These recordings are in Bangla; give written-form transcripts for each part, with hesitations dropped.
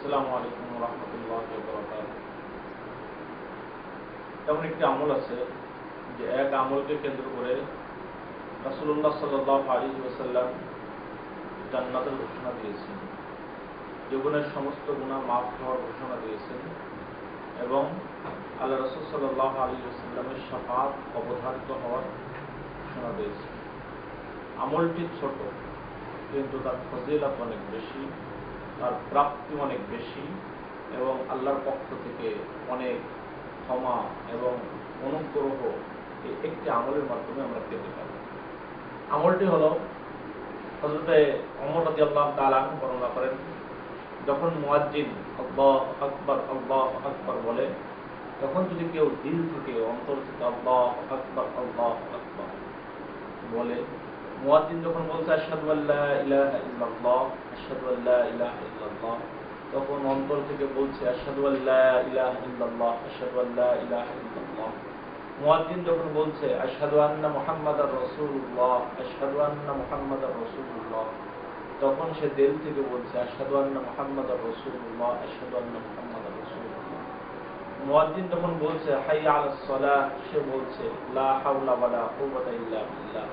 আসসালামু আলাইকুম ওয়া রাহমাতুল্লাহি ওয়া বারাকাতুহু। এমন একটি আমল আছে যে এক আমলকে কেন্দ্র করে রাসূলুল্লাহ সাল্লাল্লাহু আলাইহি ওয়াসাল্লাম জান্নাতের ঘোষণা দিয়েছেন, জীবনের সমস্ত গুনাহ মাফ হওয়ার ঘোষণা দিয়েছেন এবং আল্লাহ রাসূল সাল্লাল্লাহু আলাইহি ওয়াসাল্লামের শাফাআত অবধারিত হওয়ার ঘোষণা দিয়েছেন। আমলটি ছোট কিন্তু তার ফজিলত অনেক বেশি, তার প্রাপ্তি অনেক বেশি এবং আল্লাহর পক্ষ থেকে অনেক ক্ষমা এবং অনুগ্রহ এই একটি আমলের মাধ্যমে আমরা পেতে পারি। আমলটি হলো হযরতে ওমর রাদিয়াল্লাহু তাআলা আনহু বর্ণনা করেন, যখন মুয়াজ্জিন আল্লাহু আকবার বলে, তখন যদি কেউ দিল থেকে অন্তর থেকে আল্লাহু আকবার বলে, মুয়াজ্জিন যখন বলছে আশহাদু আল্লা ইলাহা ইল্লাল্লাহ আশহাদু আল্লা ইলাহা ইল্লাল্লাহ, তখন অন্তর থেকে বলছে আশহাদু আল্লা ইলাহা ইল্লাল্লাহ আশহাদু আল্লা ইলাহা ইল্লাল্লাহ। মুয়াজ্জিন যখন বলছে আশহাদু আন্না মুহাম্মাদার রাসূলুল্লাহ আশহাদু আন্না মুহাম্মাদার রাসূলুল্লাহ, তখন সে দিল থেকে বলছে আশহাদু আন্না মুহাম্মাদার রাসূলুল্লাহ আশহাদু আন্না মুহাম্মাদার রাসূলুল্লাহ। মুয়াজ্জিন যখন বলছে হাইয়া আলাস সালাহ, সে বলছে লা হাওলা ওয়ালা কুওয়াতা ইল্লা বিল্লাহ।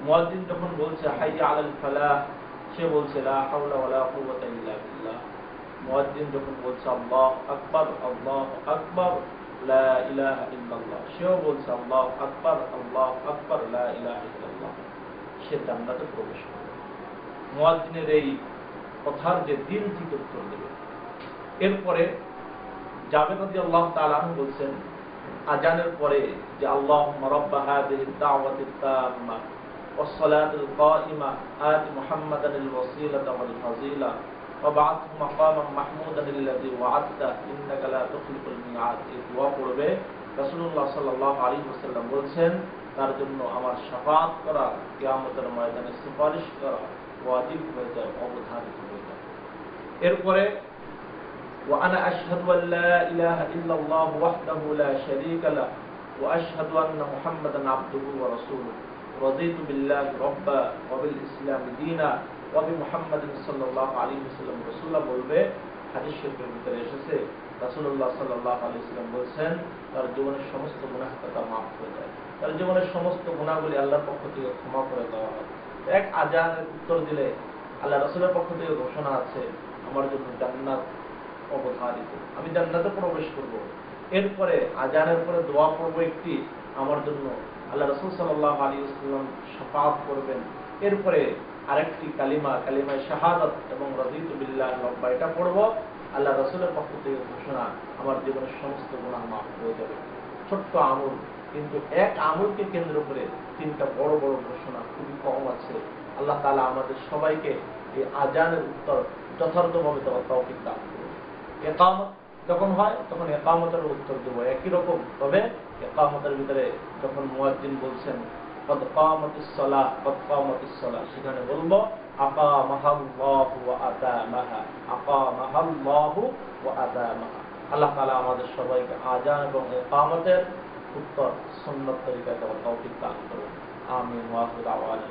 মুয়াজ্জিন যখন বলছে হাইয়া আলাল ফালাহ, সে বলছে লা হাওলা ওয়ালা কুওয়াতা ইল্লা বিল্লাহ। মুয়াজ্জিন যখন বলছে আল্লাহু আকবার লা ইলাহা ইল্লাল্লাহ, সেও বলছে আল্লাহু আকবার লা ইলাহা ইল্লাল্লাহ। সে জান্নাতে প্রবেশ করবে। মুয়াজ্জিনের এই কথার যে দিল থেকে উত্তর দেবে। এরপরে জাবের রাদিয়াল্লাহু তাআলা আনহু বলছেন, আজানের পরে যে আল্লাহুম্মা রাব্বা হাযিহিদ দাওয়াতিত তাম্মা والصلاة القائمة آت محمدا الوسيلة والفضيلة وابعثه مقاما محمودا الذي وعدته إنك لا تخلف الميعاد। এই দোয়া পড়বে রাসূলুল্লাহ সাল্লাল্লাহু আলাইহি ওয়াসাল্লাম বলেছেন, তার জন্য আমার শাফাআত করা, কিয়ামতের ময়দানে সুপারিশ করা ওয়াজিব হয়ে যায়, অবধারিত হয়ে যায়। এরপরে وأنا أشهد أن لا إله إلا الله وحده لا شريك له وأشهد أن محمدا عبده ورسوله رضيت بالله ربا وبالإسلام دينا وبمحمد صلى الله عليه وسلم رسولا বলবে। হাদিস শরীফের ভিতরে এসেছে রাসূলুল্লাহ সাল্লাল্লাহু আলাইহি ওয়াসাল্লাম বলেছেন, তার জীবনের সমস্ত গুনাহ তার মাফ হয়ে যায়, তার জীবনের সমস্ত গুনাহগুলি আল্লাহর পক্ষ থেকে ক্ষমা করে দেওয়া হয়। এক আজানের উত্তর দিলে আল্লাহ রাসূলের পক্ষ থেকে ঘোষণা আছে, আমার জন্য জান্নাত অবধারিত, আমি জান্নাতে প্রবেশ করব। এরপরে আজানের পরে দোয়া করব একটি, আমার জন্য আল্লাহ রাসূল সাল্লাল্লাহু আলাইহি ওয়াসাল্লাম শাফাআত করবেন। এরপরে আরেকটি কালিমায়ে শাহাদাত এবং রাদিতু বিল্লাহি রাব্বা, এটা পড়ব। আল্লাহ রাসূলের পক্ষ থেকে ঘোষণা, আমার জীবনের সমস্ত গুনাহ মাফ হয়ে যাবে। ছোট্ট আমল, কিন্তু এক আমলকে কেন্দ্র করে তিনটা বড় বড় ঘোষণা খুবই কম আছে। আল্লাহ তাআলা আমাদের সবাইকে এই আজানের উত্তর যথার্থভাবে দেওয়ার তৌফিক দান করুন। ইকামত যখন হয় তখন ইকামতের উত্তর দেব একই রকম, তবে ইকামতের ভিতরে যখন মুয়াজ্জিন বলছেন কদ কামাতিস সালাহ, সেখানে বলবো আকামাহাল্লাহু ওয়া আদামাহা, আকামাহাল্লাহু ওয়া আদামাহা। আল্লাহ তাআলা আমাদের সবাইকে আযান এবং ইকামতের উত্তর সুন্নাত তরিকায় দেওয়ার তৌফিক দান করুন। আমিন ওয়া আখিরু দাওয়ানা।